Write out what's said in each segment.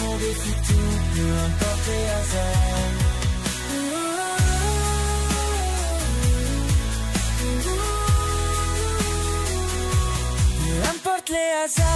on défie tout, peu importe les hasards. Peu importe les hasards.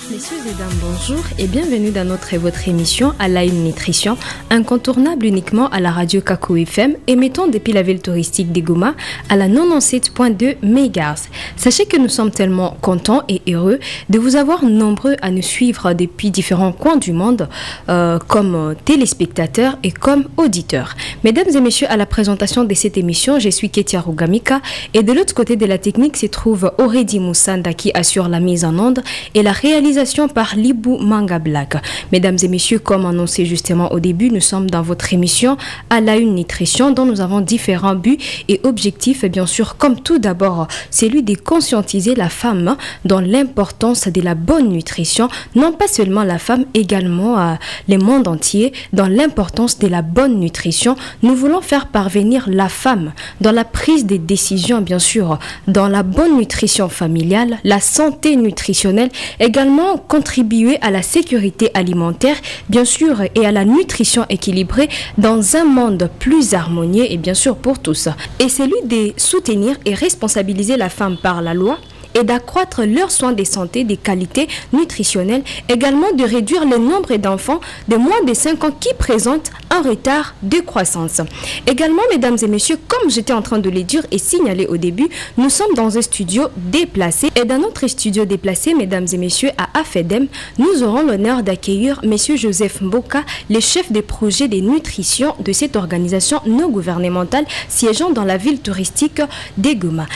Messieurs et dames, bonjour et bienvenue dans notre et votre émission à la Une Nutrition, incontournable uniquement à la radio Kakou FM, émettant depuis la ville touristique de Goma à la 97.2 MHz. Sachez que nous sommes tellement contents et heureux de vous avoir nombreux à nous suivre depuis différents coins du monde, comme téléspectateurs et comme auditeurs. Mesdames et messieurs, à la présentation de cette émission, je suis Ketia Rugamika et de l'autre côté de la technique se trouve Oredi Moussanda qui assure la mise en onde et la réalisation par Libou Manga Black. Mesdames et messieurs, comme annoncé justement au début, nous sommes dans votre émission à la Une Nutrition dont nous avons différents buts et objectifs. Et bien sûr, comme tout d'abord, celui de conscientiser la femme dans l'importance de la bonne nutrition, non pas seulement la femme, également le monde entier dans l'importance de la bonne nutrition. Nous voulons faire parvenir la femme dans la prise des décisions, bien sûr, dans la bonne nutrition familiale, la santé nutritionnelle, également contribuer à la sécurité alimentaire, bien sûr, et à la nutrition équilibrée dans un monde plus harmonieux et bien sûr pour tous. Et celui de soutenir et responsabiliser la femme par la loi et d'accroître leurs soins de santé de qualité nutritionnelle, également de réduire le nombre d'enfants de moins de 5 ans qui présentent un retard de croissance. Également, mesdames et messieurs, comme j'étais en train de le dire et signaler au début, nous sommes dans un studio déplacé. Et dans notre studio déplacé, mesdames et messieurs, à AFEDEM, nous aurons l'honneur d'accueillir monsieur Joseph Mboka, le chef des projets de nutrition de cette organisation non gouvernementale siégeant dans la ville touristique de Goma.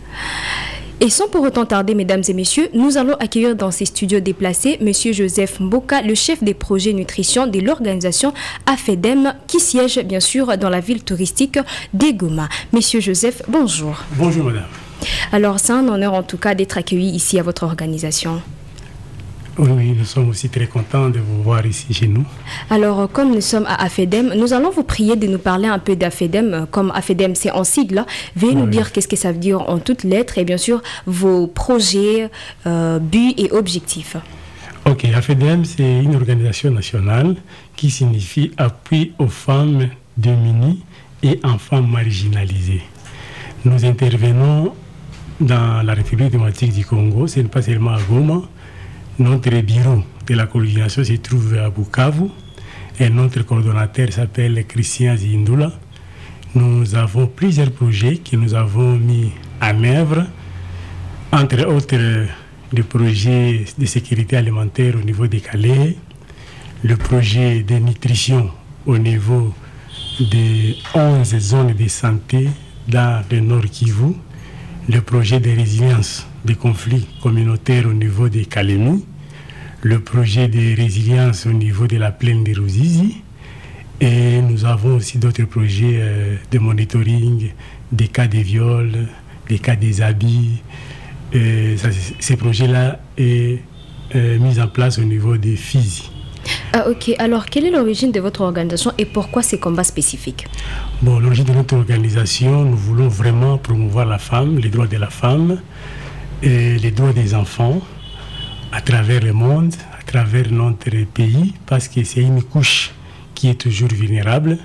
Et sans pour autant tarder, mesdames et messieurs, nous allons accueillir dans ces studios déplacés M. Joseph Mboka, le chef des projets nutrition de l'organisation AFEDEM, qui siège bien sûr dans la ville touristique de Goma. Monsieur Joseph, bonjour. Bonjour madame. Alors c'est un honneur en tout cas d'être accueilli ici à votre organisation. Oui, nous sommes aussi très contents de vous voir ici chez nous. Alors, comme nous sommes à AFEDEM, nous allons vous prier de nous parler un peu d'AFEDEM. Comme AFEDEM, c'est en sigle. Veuillez nous dire qu'est-ce que ça veut dire en toutes lettres et bien sûr vos projets, buts et objectifs. Ok, AFEDEM, c'est une organisation nationale qui signifie appui aux femmes démunies et enfants marginalisés. Nous intervenons dans la République démocratique du Congo, ce n'est pas seulement à Goma. Notre bureau de la coordination se trouve à Bukavu et notre coordonnateur s'appelle Christian Zindula. Nous avons plusieurs projets que nous avons mis en œuvre, entre autres le projet de sécurité alimentaire au niveau des Calais, le projet de nutrition au niveau des 11 zones de santé dans le Nord Kivu, le projet de résilience des conflits communautaires au niveau des Kalemi, le projet de résilience au niveau de la plaine de Ruzizi, et nous avons aussi d'autres projets de monitoring des cas de viol, des cas des habits. Ces projets-là sont mis en place au niveau des Fizi. Ah, ok, alors quelle est l'origine de votre organisation et pourquoi ces combats spécifiques? Bon, l'origine de notre organisation, nous voulons vraiment promouvoir la femme, les droits de la femme et les droits des enfants à travers le monde, à travers notre pays, parce que c'est une couche qui est toujours vulnérable.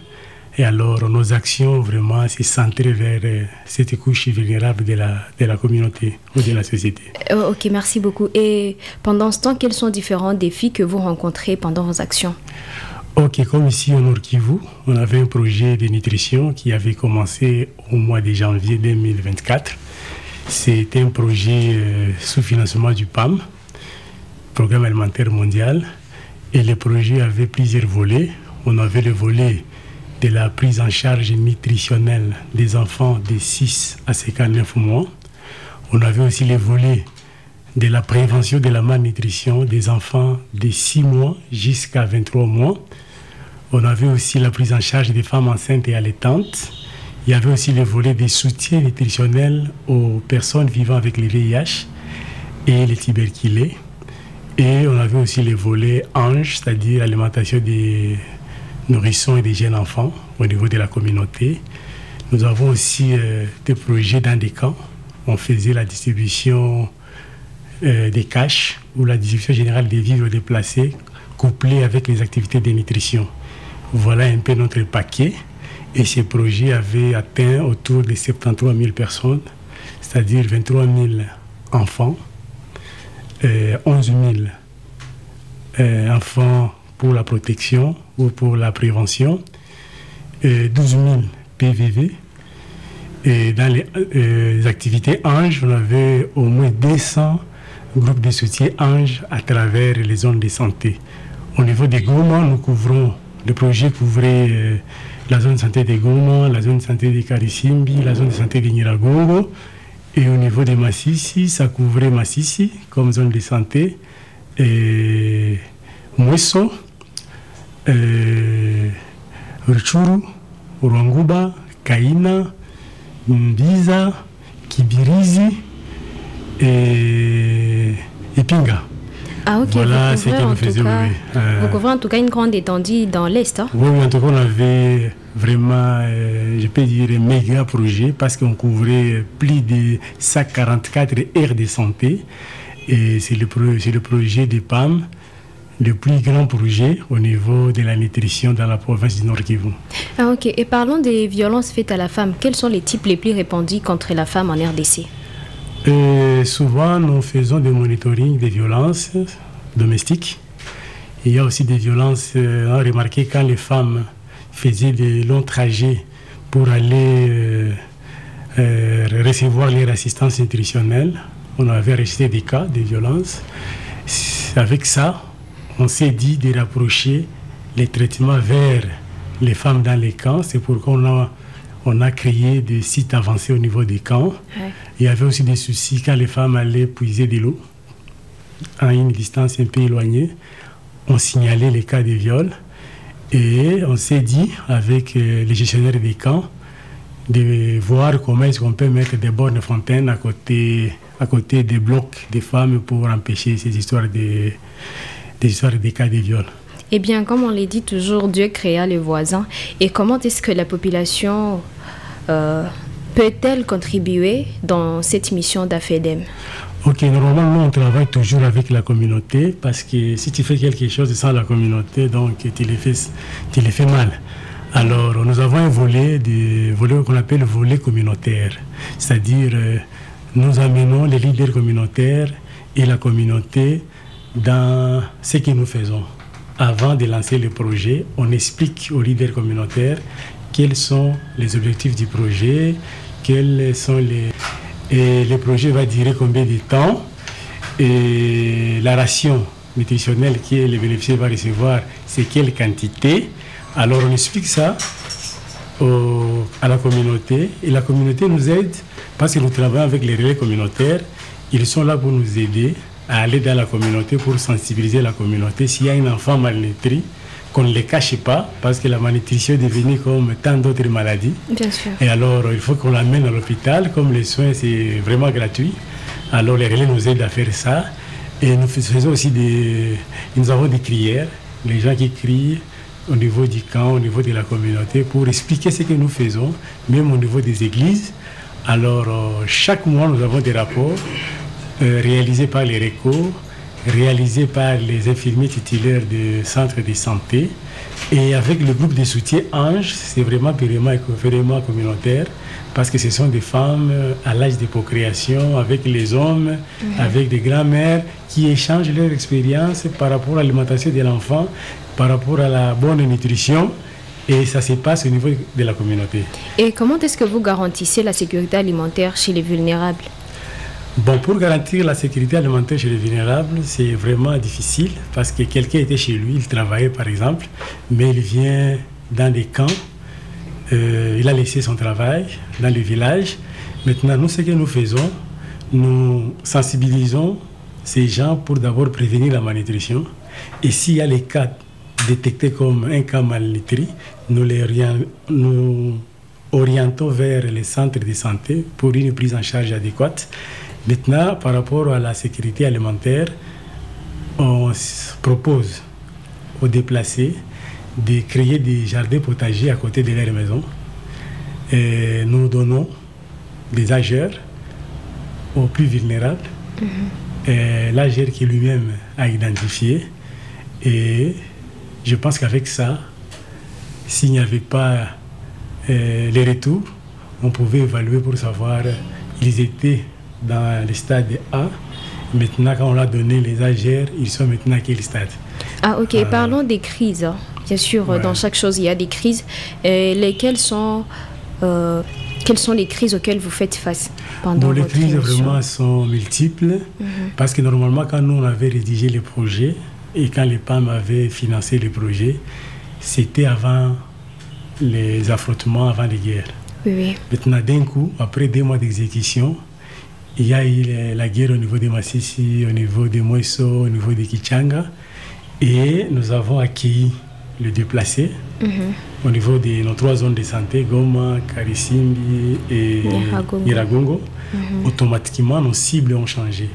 Et alors, nos actions, vraiment, c'est centré vers cette couche vulnérable de la communauté ou de la société. Ok, merci beaucoup. Et pendant ce temps, quels sont différents défis que vous rencontrez pendant vos actions? Ok, comme ici au Nord Kivu, on avait un projet de nutrition qui avait commencé au mois de janvier 2024. C'était un projet sous financement du PAM, Programme alimentaire mondial. Et le projet avait plusieurs volets. On avait le volet de la prise en charge nutritionnelle des enfants de 6 à 59 mois. On avait aussi le volet de la prévention de la malnutrition des enfants de 6 mois jusqu'à 23 mois. On avait aussi la prise en charge des femmes enceintes et allaitantes. Il y avait aussi le volet des soutiens nutritionnels aux personnes vivant avec le VIH et les tuberculés. Et on avait aussi le volet ANGE, c'est-à-dire l'alimentation des nourrissons et des jeunes enfants au niveau de la communauté. Nous avons aussi des projets dans des camps. On faisait la distribution des caches ou la distribution générale des vivres déplacés couplée avec les activités de nutrition. Voilà un peu notre paquet. Et ces projets avaient atteint autour de 73 000 personnes, c'est-à-dire 23 000 enfants, 11 000 enfants pour la protection ou pour la prévention, 12 000 PVV. Et dans les activités ANGE, on avait au moins 200 groupes de soutien ANGE à travers les zones de santé. Au niveau des Goma, nous couvrons, le projet couvrait la zone de santé de Goma, la zone de santé de Karisimbi, la zone de santé de Nyiragongo. Et au niveau de Massissi, ça couvrait Massissi comme zone de santé. Et Mweso, Rutshuru, Rwanguba, Kaina, Mbiza, Kibirizi et Pinga. Ah ok, voilà ce que nous faisions. Vous couvrez en tout cas une grande étendue dans l'Est. Hein? Oui, en tout cas, on avait vraiment, je peux dire, un méga projet parce qu'on couvrait plus de 144 aires de santé. Et c'est le projet des PAM, le plus grand projet au niveau de la nutrition dans la province du Nord Kivu. Ah ok, et parlons des violences faites à la femme. Quels sont les types les plus répandus contre la femme en RDC? Souvent, nous faisons des monitoring des violences domestiques. Il y a aussi des violences, on a remarqué quand les femmes faisaient des longs trajets pour aller recevoir leur assistance nutritionnelle. On avait rejeté des cas de violence. Avec ça, on s'est dit de rapprocher les traitements vers les femmes dans les camps. C'est pourquoi on a créé des sites avancés au niveau des camps. Ouais. Il y avait aussi des soucis quand les femmes allaient puiser de l'eau à une distance un peu éloignée. On signalait les cas de viol. Et on s'est dit, avec les gestionnaires des camps, de voir comment est-ce qu'on peut mettre des bornes fontaines à côté des blocs des femmes pour empêcher ces histoires des cas de viol. Eh bien, comme on l'a dit toujours, Dieu créa les voisins. Et comment est-ce que la population peut-elle contribuer dans cette mission d'AFEDEM? Ok, normalement, nous, on travaille toujours avec la communauté parce que si tu fais quelque chose sans la communauté, donc tu les fais mal. Alors, nous avons un volet qu'on appelle le volet communautaire. C'est-à-dire, nous amenons les leaders communautaires et la communauté dans ce que nous faisons. Avant de lancer le projet, on explique aux leaders communautaires quels sont les objectifs du projet, quels sont et le projet va durer combien de temps et la ration nutritionnelle que le bénéficiaire va recevoir, c'est quelle quantité. Alors on explique ça à la communauté et la communauté nous aide parce que nous travaillons avec les relais communautaires. Ils sont là pour nous aider à aller dans la communauté pour sensibiliser la communauté. S'il y a un enfant malnutri, qu'on ne le cache pas, parce que la malnutrition est devenue comme tant d'autres maladies. Bien sûr. Et alors, il faut qu'on l'amène à l'hôpital, comme les soins, c'est vraiment gratuit. Alors, les relais nous aident à faire ça. Et nous faisons aussi nous avons des crières, les gens qui crient au niveau du camp, au niveau de la communauté, pour expliquer ce que nous faisons, même au niveau des églises. Alors, chaque mois, nous avons des rapports réalisés par les RECO, réalisés par les infirmiers titulaires du centre de santé. Et avec le groupe de soutien ANGE, c'est vraiment communautaire, parce que ce sont des femmes à l'âge de procréation, avec les hommes, avec des grands-mères, qui échangent leur expérience par rapport à l'alimentation de l'enfant, par rapport à la bonne nutrition. Et ça se passe au niveau de la communauté. Et comment est-ce que vous garantissez la sécurité alimentaire chez les vulnérables? Bon, pour garantir la sécurité alimentaire chez les vulnérables, c'est vraiment difficile parce que quelqu'un était chez lui, il travaillait par exemple, mais il vient dans des camps, il a laissé son travail dans le village. Maintenant, nous, ce que nous faisons, nous sensibilisons ces gens pour d'abord prévenir la malnutrition. Et s'il y a les cas détectés comme un cas malnutri, nous orientons vers les centres de santé pour une prise en charge adéquate. Maintenant, par rapport à la sécurité alimentaire, on propose aux déplacés de créer des jardins potagers à côté de leur maison. Et nous donnons des ageurs aux plus vulnérables l'AGR qui lui-même a identifié. Et je pense qu'avec ça, s'il n'y avait pas les retours, on pouvait évaluer pour savoir, ils étaient dans le stade A. Maintenant, quand on leur a donné les AGR, ils sont maintenant à quel stade? Ah, ok. Parlons des crises. Bien sûr, dans chaque chose, il y a des crises. Quelles sont les crises auxquelles vous faites face pendant votre Les crises vraiment sont multiples. Parce que normalement, quand nous on avait rédigé les projets et quand les PAM avaient financé les projets, c'était avant les affrontements, avant les guerres. Oui. Maintenant, d'un coup, après 2 mois d'exécution, il y a eu la guerre au niveau de Massissi, au niveau de Moeso, au niveau de Kichanga. Et nous avons accueilli le déplacé au niveau de nos 3 zones de santé, Goma, Karisimbi et Nyiragongo. Automatiquement, nos cibles ont changé.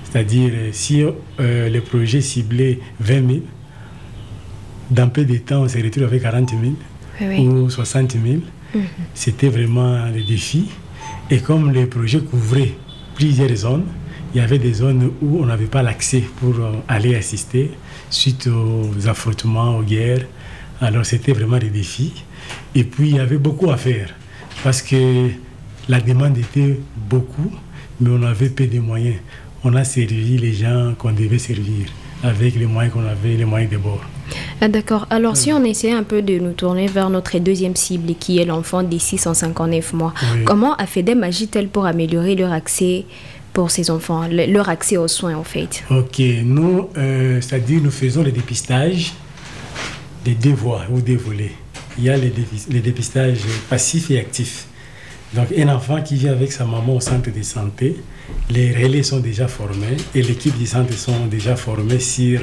C'est-à-dire, si le projet ciblait 20 000, dans peu de temps, on s'est retrouvé avec 40 000 ou 60 000. C'était vraiment le défi. Et comme les projets couvraient plusieurs zones, il y avait des zones où on n'avait pas l'accès pour aller assister suite aux affrontements, aux guerres. Alors c'était vraiment des défis. Et puis il y avait beaucoup à faire parce que la demande était beaucoup, mais on avait peu de moyens. On a servi les gens qu'on devait servir avec les moyens qu'on avait, les moyens de bord. Ah, d'accord. Alors, si on essaie un peu de nous tourner vers notre deuxième cible, qui est l'enfant des 659 mois, comment AFEDEM agit-elle pour améliorer leur accès pour ces enfants, leur accès aux soins, en fait? Ok. Nous, c'est-à-dire, nous faisons le dépistage des 2 voies ou 2 volets. Il y a le dépistage passif et actif. Donc, un enfant qui vient avec sa maman au centre de santé, les relais sont déjà formés et l'équipe du centre sont déjà formés sur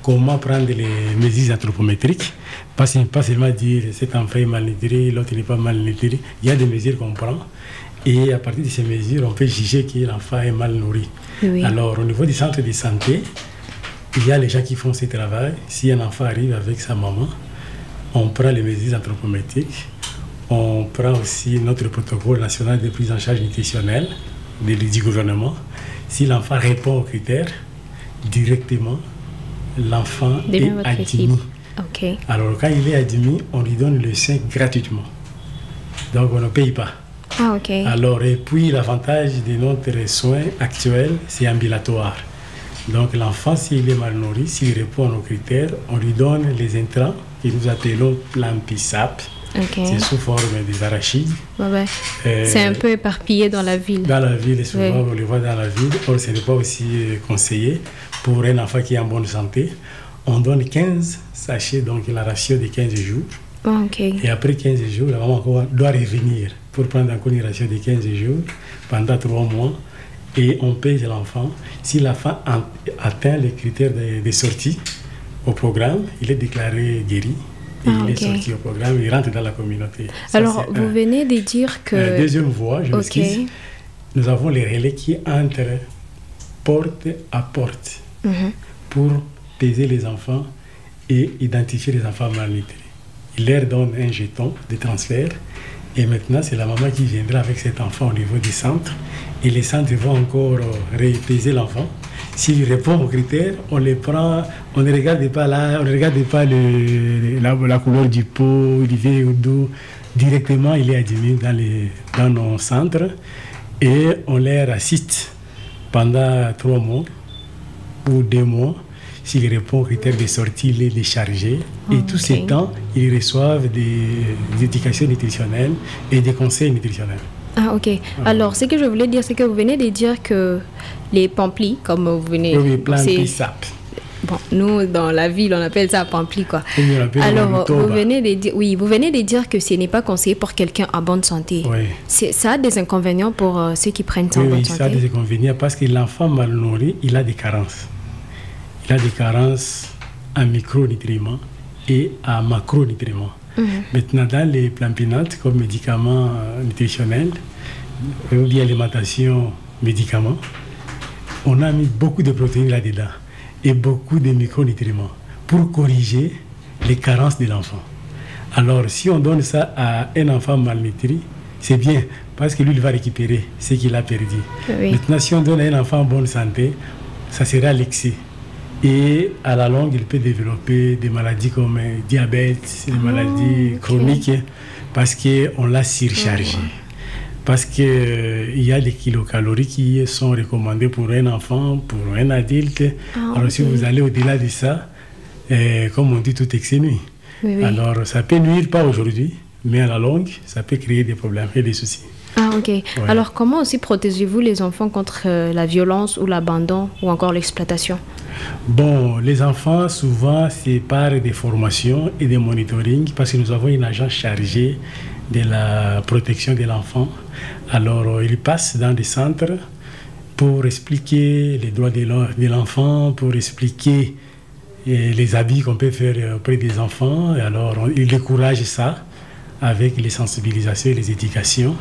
comment prendre les mesures anthropométriques. Pas seulement dire cet enfant est malnutri, l'autre n'est pas malnutri. Il y a des mesures qu'on prend et à partir de ces mesures, on peut juger que l'enfant est mal nourri. Oui. Alors, au niveau du centre de santé, il y a les gens qui font ce travail. Si un enfant arrive avec sa maman, on prend les mesures anthropométriques. On prend aussi notre protocole national de prise en charge nutritionnelle du gouvernement. Si l'enfant répond aux critères, directement, l'enfant est admis. Okay. Alors, quand il est admis, on lui donne le sein gratuitement. Donc, on ne paye pas. Ah, okay. Alors, et puis, l'avantage de notre soin actuel, c'est ambulatoire. Donc, l'enfant, s'il est mal nourri, s'il répond aux critères, on lui donne les intrants que nous appelons plan PISAP. Okay. C'est sous forme des arachides. C'est un peu éparpillé dans la ville. Dans la ville, souvent on le voit dans la ville. Or, ce n'est pas aussi conseillé pour un enfant qui est en bonne santé. On donne 15 sachets, donc la ratio de 15 jours. Okay. Et après 15 jours, la maman doit revenir pour prendre encore une ratio de 15 jours pendant 3 mois. Et on pèse l'enfant. Si l'enfant atteint les critères de sortie au programme, il est déclaré guéri. Et il est sorti au programme, il rentre dans la communauté. Alors, vous venez de dire que... Deuxième voie, je m'excuse. Nous avons les relais qui entrent porte à porte pour peser les enfants et identifier les enfants malnutris. Il leur donne un jeton de transfert et maintenant, c'est la maman qui viendra avec cet enfant au niveau du centre et les centres vont encore repéser l'enfant. S'il répond aux critères, on les prend, on ne regarde pas la couleur du pot, il vient d'où. Directement, il est admis dans nos centres et on les assiste pendant 3 mois ou 2 mois. S'il répond aux critères de sortie, il est déchargé. Et tout ce temps, ils reçoivent des éducations nutritionnelles et des conseils nutritionnels. Ah, ok. Alors, ce que je voulais dire, c'est que vous venez de dire que les pamplis, comme vous venez... Oui, plan PISAP. Bon, nous, dans la ville, on appelle ça pampli, quoi. Alors, vous venez de dire que ce n'est pas conseillé pour quelqu'un en bonne santé. Oui. Ça a des inconvénients pour ceux qui prennent ça en bonne santé? Oui, ça a des inconvénients parce que l'enfant mal nourri, il a des carences. Il a des carences en micronutriments et en macronutriments. Maintenant, dans les plampinates, comme médicaments nutritionnels, ou bien alimentation médicaments, on a mis beaucoup de protéines là-dedans et beaucoup de micronutriments pour corriger les carences de l'enfant. Alors, si on donne ça à un enfant malnutri, c'est bien parce que lui, il va récupérer ce qu'il a perdu. Oui. Maintenant, si on donne à un enfant en bonne santé, ça sera l'excès. Et à la longue, il peut développer des maladies comme diabète, des maladies chroniques, parce qu'on l'a surchargé. Parce qu'il y a des kilocalories qui sont recommandées pour un enfant, pour un adulte. Alors si vous allez au-delà de ça, comme on dit, tout excès nuit. Alors ça peut nuire, pas aujourd'hui, mais à la longue, ça peut créer des problèmes et des soucis. Ah, ok. Ouais. Alors, comment aussi protégez-vous les enfants contre la violence ou l'abandon ou encore l'exploitation? Bon, les enfants, souvent, c'est par des formations et des monitoring parce que nous avons une agence chargée de la protection de l'enfant. Alors, ils passent dans des centres pour expliquer les droits de l'enfant, pour expliquer les habits qu'on peut faire auprès des enfants. Et alors, ils découragent ça avec les sensibilisations et les éducations.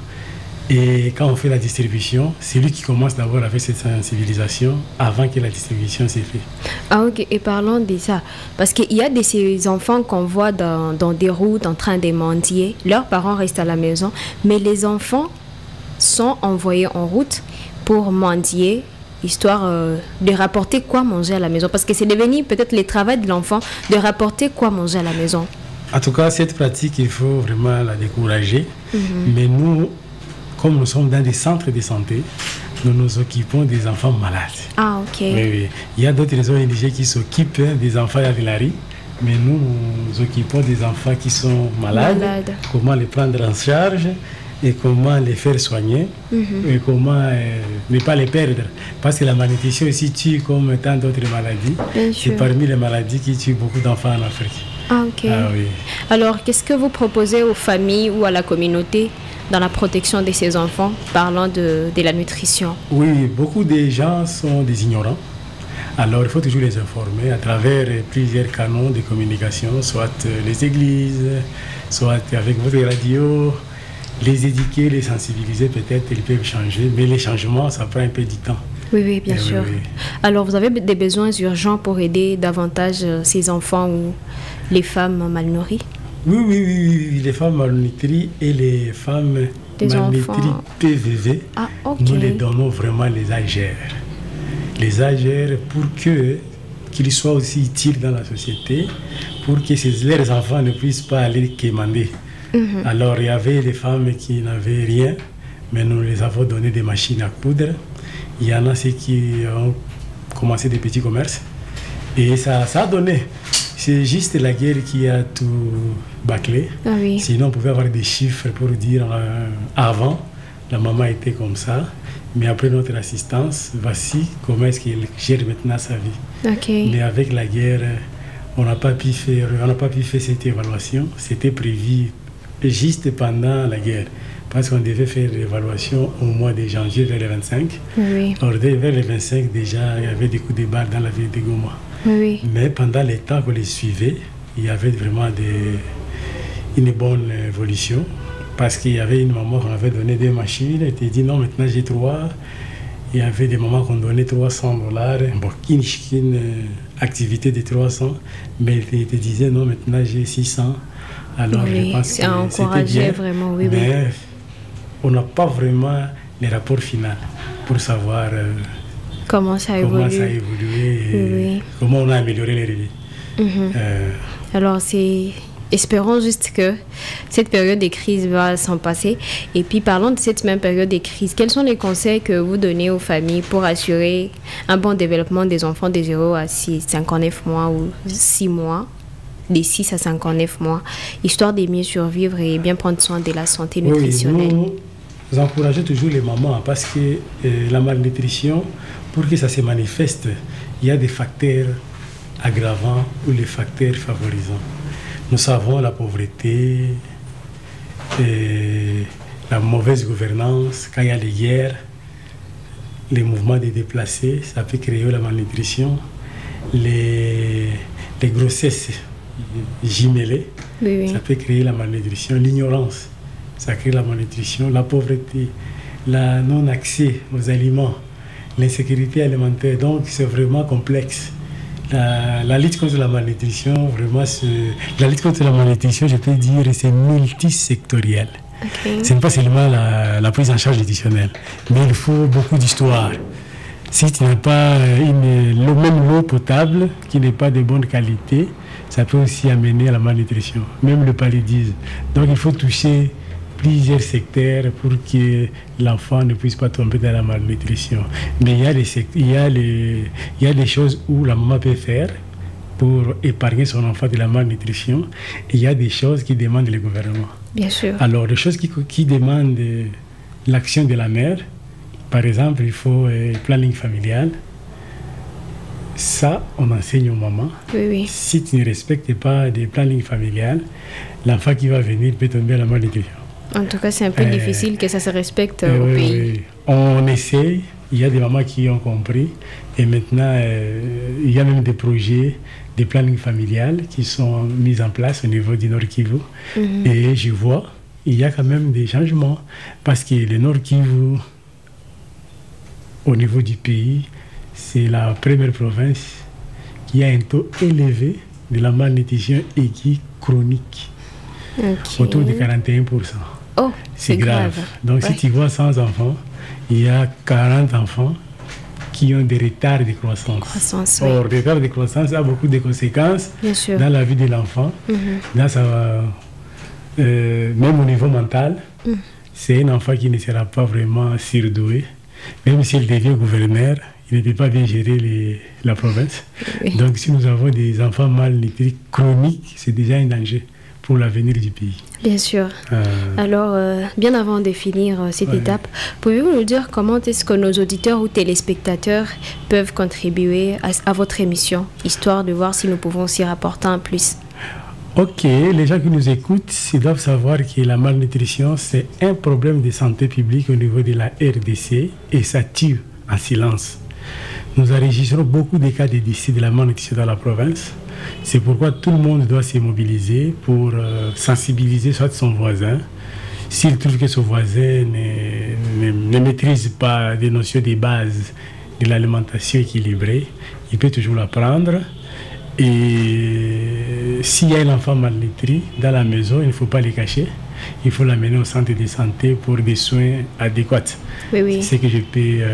Et quand on fait la distribution, c'est lui qui commence d'abord avec cette sensibilisation avant que la distribution s'est faite. Ah, ok. Et parlons de ça. Parce qu'il y a ces enfants qu'on voit dans des routes en train de mendier. Leurs parents restent à la maison. Mais les enfants sont envoyés en route pour mendier, histoire de rapporter quoi manger à la maison. Parce que c'est devenu peut-être le travail de l'enfant de rapporter quoi manger à la maison. En tout cas, cette pratique, il faut vraiment la décourager. Mais nous, comme nous sommes dans des centres de santé, nous nous occupons des enfants malades. Ah, ok. Oui. Il y a d'autres ONG qui s'occupent des enfants avec la rue, mais nous nous occupons des enfants qui sont malades. Comment les prendre en charge et comment les faire soigner et comment ne pas les perdre. Parce que la malnutrition aussi tue comme tant d'autres maladies. C'est parmi les maladies qui tuent beaucoup d'enfants en Afrique. Ah, ok. Ah, oui. Alors, qu'est-ce que vous proposez aux familles ou à la communauté dans la protection de ces enfants, parlant de la nutrition? Oui, beaucoup de gens sont des ignorants. Alors, il faut toujours les informer à travers plusieurs canaux de communication, soit les églises, soit avec votre radio, les éduquer, les sensibiliser, peut-être ils peuvent changer, mais les changements, ça prend un peu du temps. Oui, bien sûr. Oui. Alors, vous avez des besoins urgents pour aider davantage ces enfants ou les femmes malnourries? Oui, les femmes malnutries et les femmes malnutries PVV, nous les donnons vraiment les AGR. Les AGR pour qu'ils soient aussi utiles dans la société, pour que leurs enfants ne puissent pas aller quémander. Alors, il y avait des femmes qui n'avaient rien, mais nous les avons donné des machines à coudre. Il y en a ceux qui ont commencé des petits commerces et ça a donné. C'est juste la guerre qui a tout bâclé. Ah, oui. Sinon, on pouvait avoir des chiffres pour dire avant, la maman était comme ça. Mais après notre assistance, voici comment est-ce qu'elle gère maintenant sa vie. Okay. Mais avec la guerre, on n'a pas pu faire cette évaluation. C'était prévu juste pendant la guerre. Parce qu'on devait faire l'évaluation au mois de janvier vers le 25. Oui. Or, vers le 25, déjà, il y avait des coups de barre dans la ville de Goma. Oui. Mais pendant les temps qu'on les suivait, il y avait vraiment une bonne évolution. Parce qu'il y avait une maman qu'on avait donné 2 machines. Elle était dit non, maintenant j'ai 3. Il y avait des mamans qu'on donnait $300. Bon, une activité de 300. Mais elle te disait non, maintenant j'ai 600. Alors je pense que c'était bien. Vraiment, oui, mais on n'a pas vraiment les rapports finaux pour savoir comment ça a évolué et comment on a amélioré les revenus. Alors, espérons juste que cette période de crise va s'en passer. Et puis, parlons de cette même période de crise. Quels sont les conseils que vous donnez aux familles pour assurer un bon développement des enfants de 0 à 59 mois ou 6 mois, des 6 à 59 mois, histoire de mieux survivre et bien prendre soin de la santé nutritionnelle? Nous encourageons toujours les mamans parce que la malnutrition, pour que ça se manifeste, il y a des facteurs aggravants ou les facteurs favorisants. Nous savons la pauvreté, la mauvaise gouvernance, quand il y a les guerres, les mouvements des déplacés, ça peut créer la malnutrition, les grossesses jumelées, ça peut créer la malnutrition, l'ignorance, ça crée la malnutrition, la pauvreté, le non-accès aux aliments, l'insécurité alimentaire. Donc c'est vraiment complexe. La lutte contre la malnutrition, vraiment, la lutte contre la malnutrition, je peux dire, c'est multisectoriel. Ce n'est pas seulement la prise en charge nutritionnelle, mais il faut beaucoup d'histoire. Si tu n'as pas même l'eau potable qui n'est pas de bonne qualité, ça peut aussi amener à la malnutrition, même le paludisme. Donc il faut toucher plusieurs secteurs pour que l'enfant ne puisse pas tomber dans la malnutrition. Mais il y a des choses où la maman peut faire pour épargner son enfant de la malnutrition. Et il y a des choses qui demandent le gouvernement. Bien sûr. Alors, des choses qui demandent l'action de la mère, par exemple, il faut planning familial. Ça, on enseigne aux mamans. Oui, oui. Si tu ne respectes pas des planning familial, l'enfant qui va venir peut tomber à la malnutrition. En tout cas, c'est un peu difficile que ça se respecte au pays. Oui. On essaye. Il y a des mamans qui ont compris. Et maintenant, il y a même des projets, des plannings familiales qui sont mis en place au niveau du Nord Kivu. Et je vois, il y a quand même des changements. Parce que le Nord Kivu, au niveau du pays, c'est la première province qui a un taux élevé de la malnutrition aiguë chronique. Autour de 41%. Oh, c'est grave. Donc, si tu vois 100 enfants, il y a 40 enfants qui ont des retards de croissance. Or, le retard de croissance a beaucoup de conséquences dans la vie de l'enfant. Même au niveau mental, c'est un enfant qui ne sera pas vraiment surdoué. Même s'il devient gouverneur, il ne peut pas bien gérer la province. Oui. Donc, si nous avons des enfants malnutris chroniques, c'est déjà un danger pour l'avenir du pays. Bien sûr. Alors, bien avant de finir cette étape, pouvez-vous nous dire comment est-ce que nos auditeurs ou téléspectateurs peuvent contribuer à votre émission, histoire de voir si nous pouvons s'y rapporter un plus? Ok, les gens qui nous écoutent, ils doivent savoir que la malnutrition, c'est un problème de santé publique au niveau de la RDC et ça tue en silence. Nous enregistrons beaucoup de cas de décès de la malnutrition dans la province. C'est pourquoi tout le monde doit se mobiliser pour sensibiliser soit son voisin. S'il trouve que son voisin ne maîtrise pas des notions de base de l'alimentation équilibrée, il peut toujours l'apprendre. Et s'il y a un enfant malnutri dans la maison, il ne faut pas le cacher. Il faut l'amener au centre de santé pour des soins adéquats. Oui, oui. C'est ce que je peux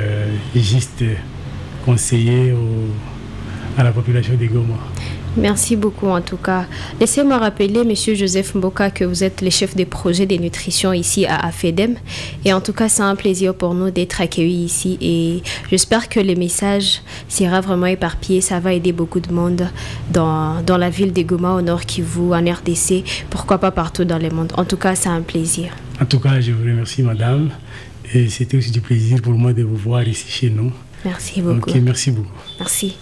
juste conseiller à la population de Goma. Merci beaucoup en tout cas. Laissez-moi rappeler, Monsieur Joseph Mboka, que vous êtes le chef des projets de nutrition ici à AFEDEM. Et en tout cas, c'est un plaisir pour nous d'être accueillis ici. Et j'espère que le message sera vraiment éparpillé. Ça va aider beaucoup de monde dans la ville de Goma, au Nord Kivu, en RDC. Pourquoi pas partout dans le monde. En tout cas, c'est un plaisir. En tout cas, je vous remercie, madame. Et c'était aussi du plaisir pour moi de vous voir ici chez nous. Merci beaucoup. Ok, merci beaucoup. Merci.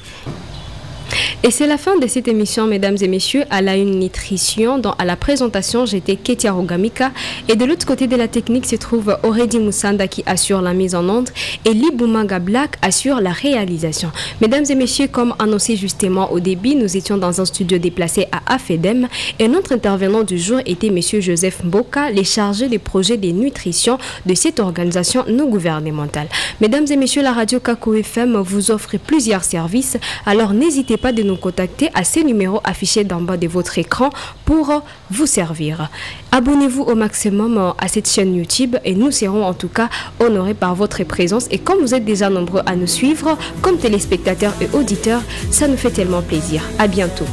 Et c'est la fin de cette émission, mesdames et messieurs, à la Une Nutrition, dont à la présentation, j'étais Ketia Rogamika. Et de l'autre côté de la technique se trouve Aurédi Moussanda qui assure la mise en onde et Liboumaga Black assure la réalisation. Mesdames et messieurs, comme annoncé justement au début, nous étions dans un studio déplacé à AFEDEM et notre intervenant du jour était Monsieur Joseph Mboka, les chargés des projets de nutrition de cette organisation non gouvernementale. Mesdames et messieurs, la radio Kakou FM vous offre plusieurs services, alors n'hésitez pas de nous contacter à ces numéros affichés d'en bas de votre écran pour vous servir. Abonnez-vous au maximum à cette chaîne YouTube et nous serons en tout cas honorés par votre présence. Et comme vous êtes déjà nombreux à nous suivre, comme téléspectateurs et auditeurs, ça nous fait tellement plaisir. À bientôt.